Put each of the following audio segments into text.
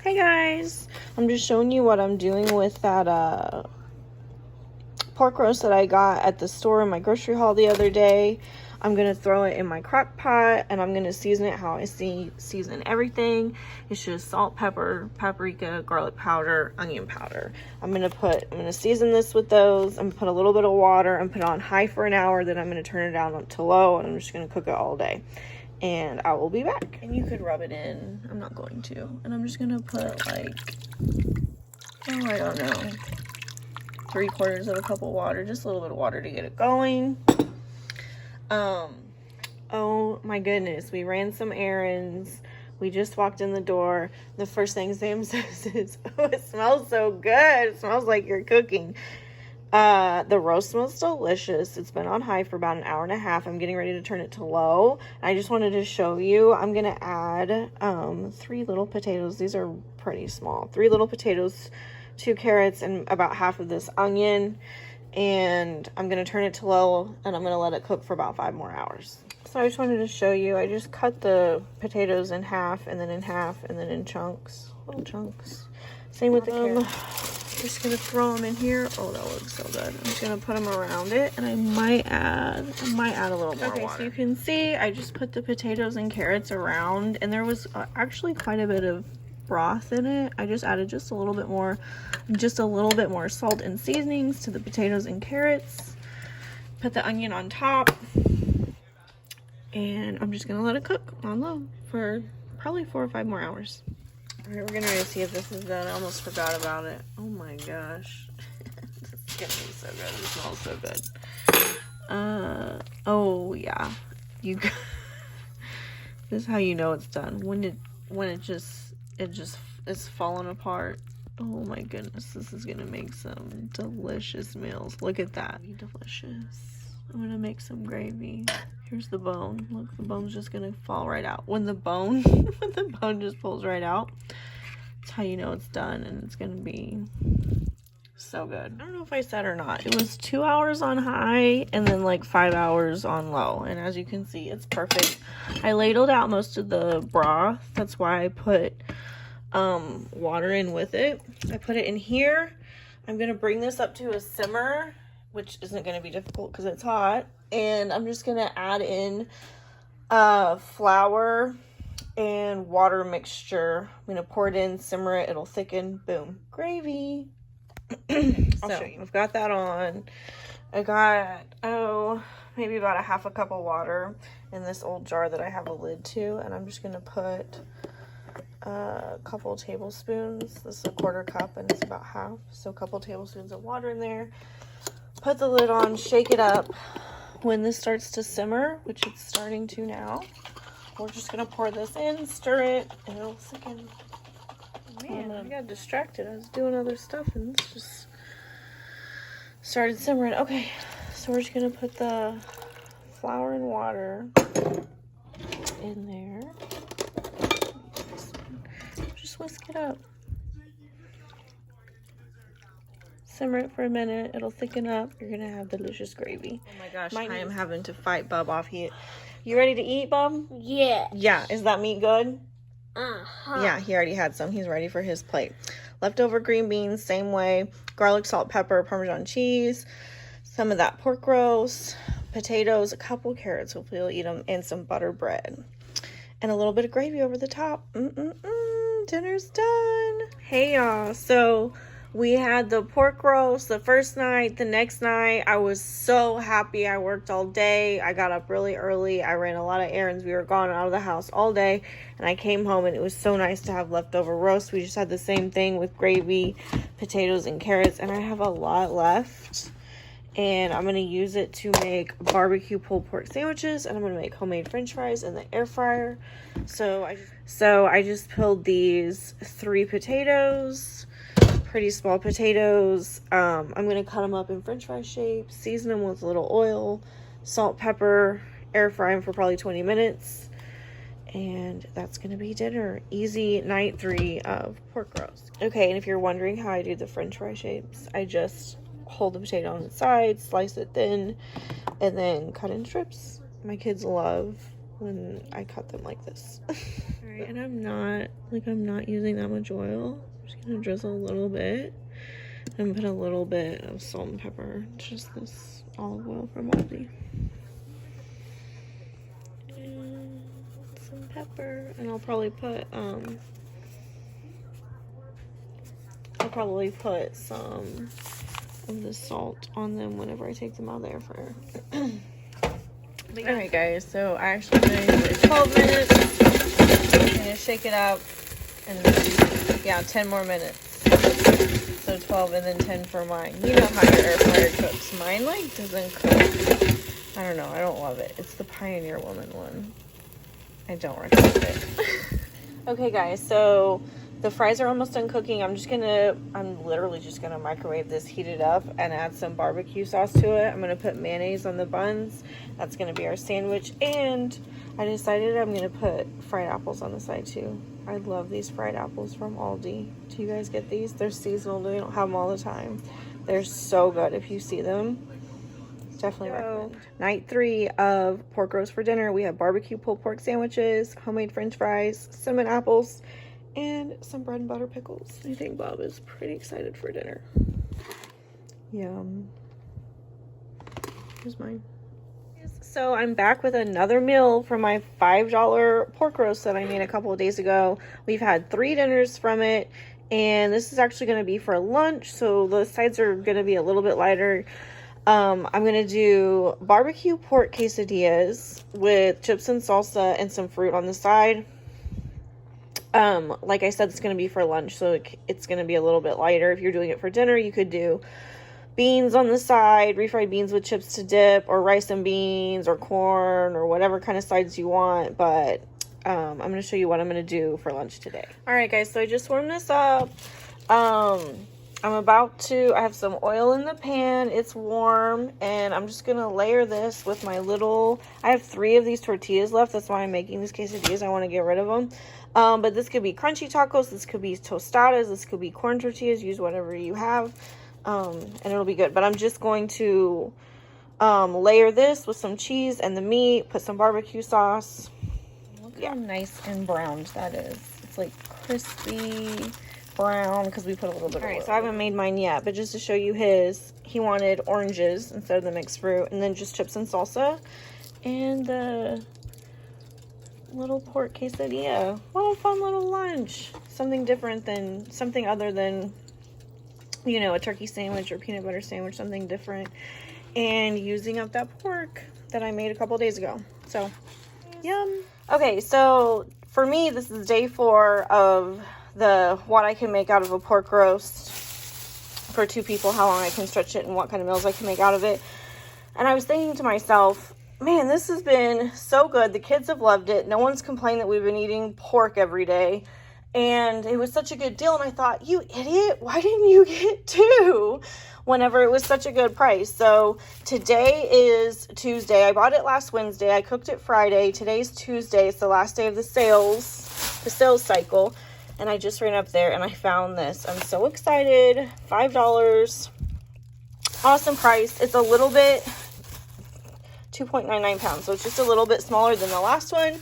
Hi guys, I'm just showing you what I'm doing with that pork roast that I got at the store in my grocery haul the other day. I'm going to throw it in my crock pot and I'm going to season it how I season everything. It's just salt, pepper, paprika, garlic powder, onion powder. I'm going to season this with those. I'm going to put a little bit of water and put it on high for an hour. Then I'm going to turn it down to low and I'm just going to cook it all day. And I will be back. And you could rub it in. I'm not going to. And I'm just going to put like, oh, I don't know, 3/4 of a cup of water. Just a little bit of water to get it going. Oh my goodness, we ran some errands. We just walked in the door. The first thing Sam says is, oh, it smells so good. It smells like you're cooking. The roast smells delicious. It's been on high for about an hour and a half. I'm getting ready to turn it to low. I just wanted to show you, I'm going to add 3 little potatoes. These are pretty small. 3 little potatoes, 2 carrots, and about half of this onion. And I'm going to turn it to low, and I'm going to let it cook for about 5 more hours. So I just wanted to show you, I just cut the potatoes in half, and then in half, and then in chunks, little chunks. Same with the carrots. Just going to throw them in here. Oh, that looks so good. I'm just going to put them around it, and I might add a little more water. So you can see, I just put the potatoes and carrots around, and there was actually quite a bit of broth in it. I just added just a little bit more salt and seasonings to the potatoes and carrots. Put the onion on top, and I'm just gonna let it cook on low for probably 4 or 5 more hours. All right, we're gonna ready to see if this is done. I almost forgot about it. Oh my gosh. This is gonna be so good. It smells so good. Oh yeah. This is how you know it's done. When it just is falling apart. Oh my goodness, this is gonna make some delicious meals. Look at that. Delicious. I'm gonna make some gravy. Here's the bone. Look, the bone's just gonna fall right out. When the bone just pulls right out, that's how you know it's done, and it's gonna be so good. I don't know if I said or not. It was 2 hours on high and then like 5 hours on low. And as you can see, it's perfect. I ladled out most of the broth. That's why I put water in with it. I put it in here. I'm going to bring this up to a simmer, which isn't going to be difficult because it's hot. And I'm just going to add in flour and water mixture. I'm going to pour it in, simmer it. It'll thicken. Boom. Gravy. I'll show you. I've got that on. I got, maybe about a half a cup of water in this old jar that I have a lid to. And I'm just going to put a couple tablespoons. This is a 1/4 cup and it's about half. So a couple tablespoons of water in there. Put the lid on, shake it up. When this starts to simmer, which it's starting to now, we're just going to pour this in, stir it, and it'll thicken. Man, I got distracted. I was doing other stuff and this just started simmering. Okay, so we're just gonna put the flour and water in there. Just whisk it up. Simmer it for a minute. It'll thicken up. You're gonna have delicious gravy. Oh my gosh, I am having to fight Bub off here. You ready to eat, Bub? Yeah. Yeah, is that meat good? Uh-huh. Yeah, he already had some. He's ready for his plate. Leftover green beans, same way. Garlic, salt, pepper, Parmesan cheese. Some of that pork roast. Potatoes, a couple carrots. Hopefully you'll eat them. And some butter bread. And a little bit of gravy over the top. Dinner's done. Hey, y'all. So we had the pork roast the first night. The next night, I was so happy. I worked all day. I got up really early. I ran a lot of errands. We were gone out of the house all day. And I came home and it was so nice to have leftover roast. We just had the same thing with gravy, potatoes, and carrots. And I have a lot left. And I'm going to use it to make barbecue pulled pork sandwiches. And I'm going to make homemade french fries in the air fryer. So I just peeled these 3 potatoes. Pretty small potatoes. I'm going to cut them up in french fry shape. Season them with a little oil, salt, pepper. Air fry them for probably 20 minutes. And that's going to be dinner. Easy night 3 of pork roast. Okay, and if you're wondering how I do the french fry shapes, I just hold the potato on its side, slice it thin, and then cut in strips. My kids love when I cut them like this. All right. right, and I'm not using that much oil. I'm just gonna drizzle a little bit and put a little bit of salt and pepper. Just this olive oil from Aldi. And some pepper, and I'll probably put some of the salt on them whenever I take them out of the air fryer. Alright guys, so I actually did it 12 minutes. I'm gonna shake it up, and then, yeah, 10 more minutes. So 12 and then 10 for mine. You know how your air fryer cooks. Mine like doesn't cook. I don't know, I don't love it. It's the Pioneer Woman one. I don't recommend it. Okay guys, so the fries are almost done cooking. I'm literally just gonna microwave this, heat it up, and add some barbecue sauce to it. I'm gonna put mayonnaise on the buns. That's gonna be our sandwich. And I decided I'm gonna put fried apples on the side too. I love these fried apples from Aldi. Do you guys get these? They're seasonal. We don't have them all the time. They're so good. If you see them, definitely recommend. Night 3 of pork roast for dinner. We have barbecue pulled pork sandwiches, homemade french fries, cinnamon apples, and some bread and butter pickles. I think Bob is pretty excited for dinner. Yum. Here's mine. So I'm back with another meal from my $5 pork roast that I made a couple of days ago. We've had 3 dinners from it, and this is actually going to be for lunch, so the sides are going to be a little bit lighter. I'm going to do barbecue pork quesadillas with chips and salsa and some fruit on the side. Like I said, it's going to be for lunch, so it's going to be a little bit lighter. If you're doing it for dinner, you could do beans on the side, refried beans with chips to dip, or rice and beans, or corn, or whatever kind of sides you want. But I'm going to show you what I'm going to do for lunch today. Alright guys, so I just warmed this up. I have some oil in the pan. It's warm, and I'm just going to layer this with my I have 3 of these tortillas left. That's why I'm making these quesadillas. I want to get rid of them. But this could be crunchy tacos. This could be tostadas. This could be corn tortillas. Use whatever you have. And it'll be good. But I'm just going to layer this with some cheese and the meat. Put some barbecue sauce. Look how nice and browned that is. It's like crispy brown because we put a little bit of oil. Alright, so I haven't made mine yet, but just to show you his, he wanted oranges instead of the mixed fruit, and then just chips and salsa, and the little pork quesadilla. What a fun little lunch. Something other than, you know, a turkey sandwich or peanut butter sandwich, something different, and using up that pork that I made a couple days ago. So, yum. Okay, so for me, this is day 4 of what I can make out of a pork roast for 2 people, how long I can stretch it, and what kind of meals I can make out of it. And I was thinking to myself, man, this has been so good. The kids have loved it. No one's complained that we've been eating pork every day. And it was such a good deal. And I thought, you idiot, why didn't you get 2 whenever it was such a good price? So today is Tuesday. I bought it last Wednesday. I cooked it Friday. Today's Tuesday. It's the last day of the sales cycle. And I just ran up there and I found this. I'm so excited. $5. Awesome price. It's a little bit, 2.99 pounds. So it's just a little bit smaller than the last one.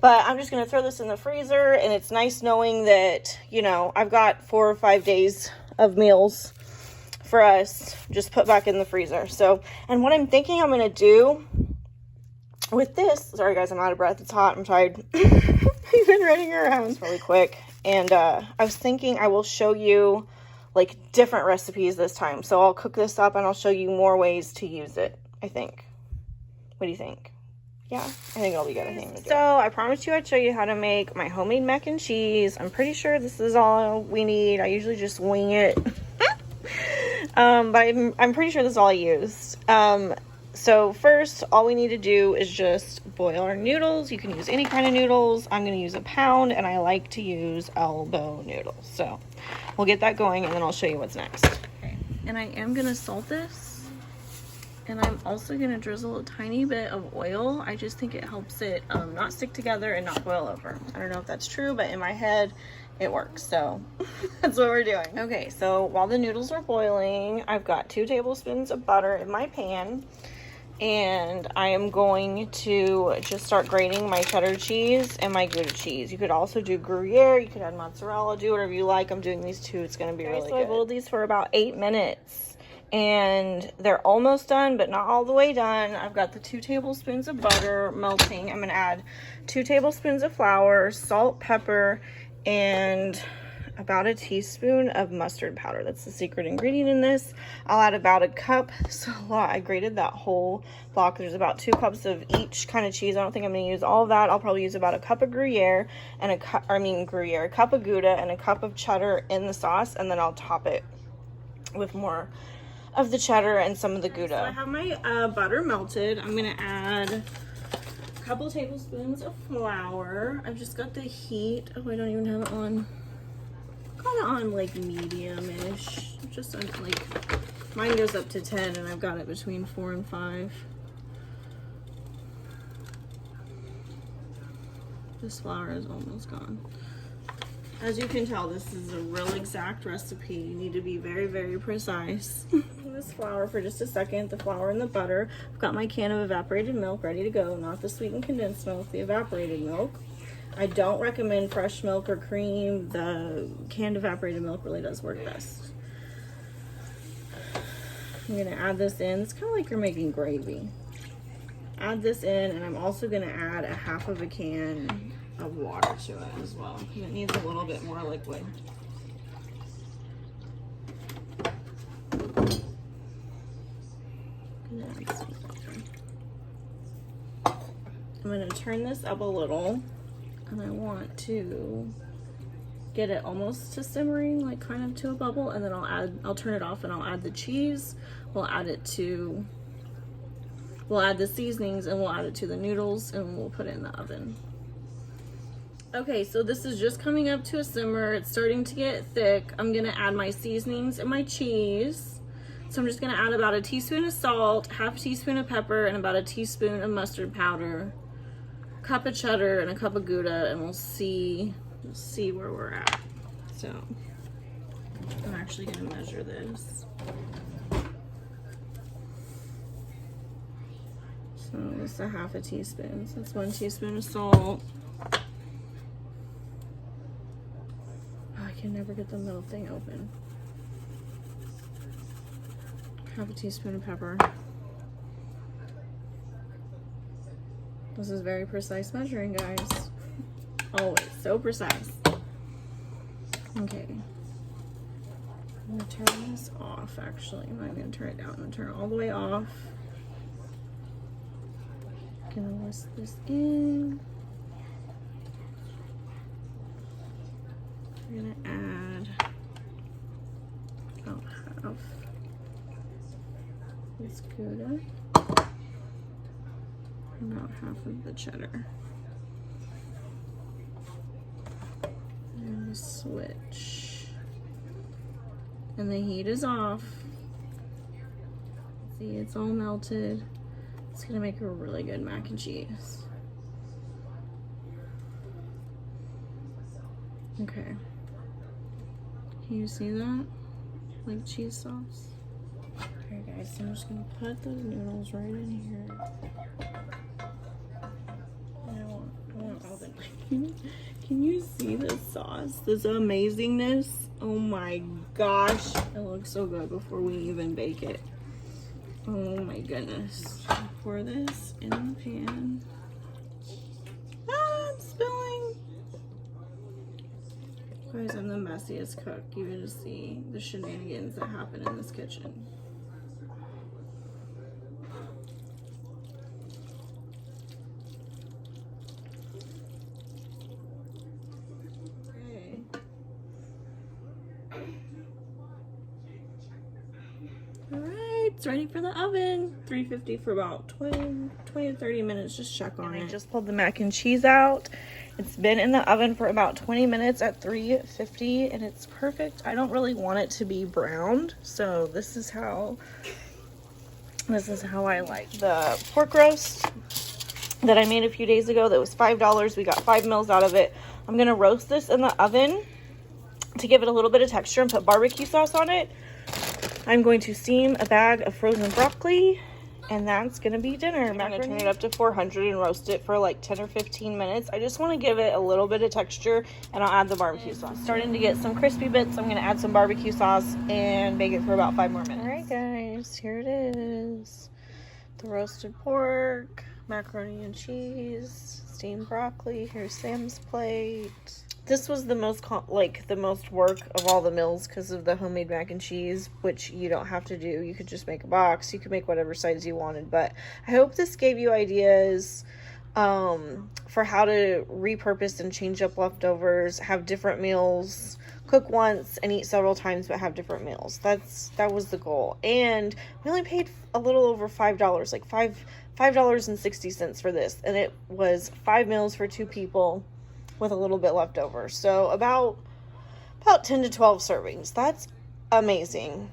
But I'm just going to throw this in the freezer. And it's nice knowing that, you know, I've got 4 or 5 days of meals for us just put back in the freezer. So, and what I'm thinking I'm going to do with this, sorry guys, I'm out of breath. It's hot. I'm tired. I've been running around really quick. And I was thinking I will show you like different recipes this time. So I'll cook this up and I'll show you more ways to use it, I think. What do you think? Yeah, I think it'll be good. So I promised you I'd show you how to make my homemade mac and cheese. I'm pretty sure this is all we need. I usually just wing it. But I'm pretty sure this is all I used. So first, all we need to do is just boil our noodles. You can use any kind of noodles. I'm going to use a pound, and I like to use elbow noodles. So we'll get that going, and then I'll show you what's next. Okay. And I am going to salt this, and I'm also going to drizzle a tiny bit of oil. I just think it helps it not stick together and not boil over. I don't know if that's true, but in my head, it works. So that's what we're doing. Okay, so while the noodles are boiling, I've got 2 tablespoons of butter in my pan. and I am going to just start grating my cheddar cheese and my Gouda cheese. You could also do Gruyere, you could add mozzarella, do whatever you like. I'm doing these two. It's going to be really good. I boiled these for about 8 minutes, and they're almost done, but not all the way done. I've got the 2 tablespoons of butter melting. I'm going to add 2 tablespoons of flour, salt, pepper, and about a teaspoon of mustard powder. That's the secret ingredient in this. I'll add about a cup. That's a lot. I grated that whole block. There's about 2 cups of each kind of cheese. I don't think I'm going to use all of that. I'll probably use about a cup of Gruyere and a cup of Gouda and a cup of cheddar in the sauce, and then I'll top it with more of the cheddar and some of the Gouda. So I have my butter melted. I'm going to add a couple tablespoons of flour. I've just got the heat. Oh, I don't even have it on. Kind of on like medium-ish. Just on like, mine goes up to 10 and I've got it between 4 and 5. This flour is almost gone. As you can tell, this is a real exact recipe. You need to be very, very precise. This flour for just a second, the flour and the butter. I've got my can of evaporated milk ready to go, not the sweetened condensed milk, the evaporated milk. I don't recommend fresh milk or cream. The canned evaporated milk really does work best. I'm gonna add this in. It's kind of like you're making gravy. Add this in, and I'm also gonna add a half of a can of water to it as well, because it needs a little bit more liquid. I'm gonna turn this up a little. And I want to get it almost to simmering, like kind of to a bubble, and then I'll turn it off and I'll add the cheese. We'll add the seasonings, and we'll add it to the noodles, and we'll put it in the oven. Okay, so this is just coming up to a simmer. It's starting to get thick. I'm gonna add my seasonings and my cheese. So I'm just gonna add about a teaspoon of salt, half a teaspoon of pepper, and about a teaspoon of mustard powder. Cup of cheddar and a cup of Gouda, and we'll see where we're at. So I'm actually going to measure this. So it's a half a teaspoon. So that's 1 teaspoon of salt. Oh, I can never get the middle thing open. Half a teaspoon of pepper. This is very precise measuring, guys. Always so precise. Okay. I'm gonna turn this off, actually. I'm not gonna turn it down. I'm gonna turn it all the way off. Gonna whisk this in. We're gonna add about half this Gouda. About half of the cheddar. And switch. And the heat is off. See, it's all melted. It's gonna make a really good mac and cheese. Okay. Can you see that? Like cheese sauce? Okay guys, so I'm just gonna put those noodles right in here. Can you see this sauce? This amazingness? Oh my gosh. It looks so good before we even bake it. Oh my goodness. Pour this in the pan. Ah, I'm spilling. Guys, I'm the messiest cook. You get to see the shenanigans that happen in this kitchen. It's ready for the oven. 350 for about 20 to 30 minutes. Just check on it. I just pulled the mac and cheese out. It's been in the oven for about 20 minutes at 350, and it's perfect. I don't really want it to be browned, so this is how I like the pork roast that I made a few days ago. That was $5. We got 5 meals out of it. I'm gonna roast this in the oven to give it a little bit of texture and put barbecue sauce on it. I'm going to steam a bag of frozen broccoli, And that's gonna be dinner. I'm gonna turn it up to 400 and roast it for like 10 or 15 minutes. I just want to give it a little bit of texture, and I'll add the barbecue sauce. Starting to get some crispy bits. I'm gonna add some barbecue sauce and bake it for about 5 more minutes. All right, guys, here it is. The roasted pork, macaroni and cheese, steamed broccoli. Here's Sam's plate. This was the most the most work of all the meals because of the homemade mac and cheese, which you don't have to do. You could just make a box. You could make whatever size you wanted. But I hope this gave you ideas for how to repurpose and change up leftovers, have different meals, cook once and eat several times, but have different meals. That was the goal. And we only paid a little over $5, like $5.60 for this, and it was 5 meals for 2 people with a little bit left over. So about 10 to 12 servings. That's amazing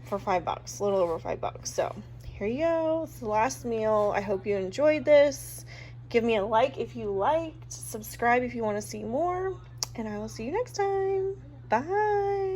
for $5, a little over $5. So here you go. It's the last meal. I hope you enjoyed this. Give me a like if you liked. Subscribe if you want to see more. And I will see you next time. Bye.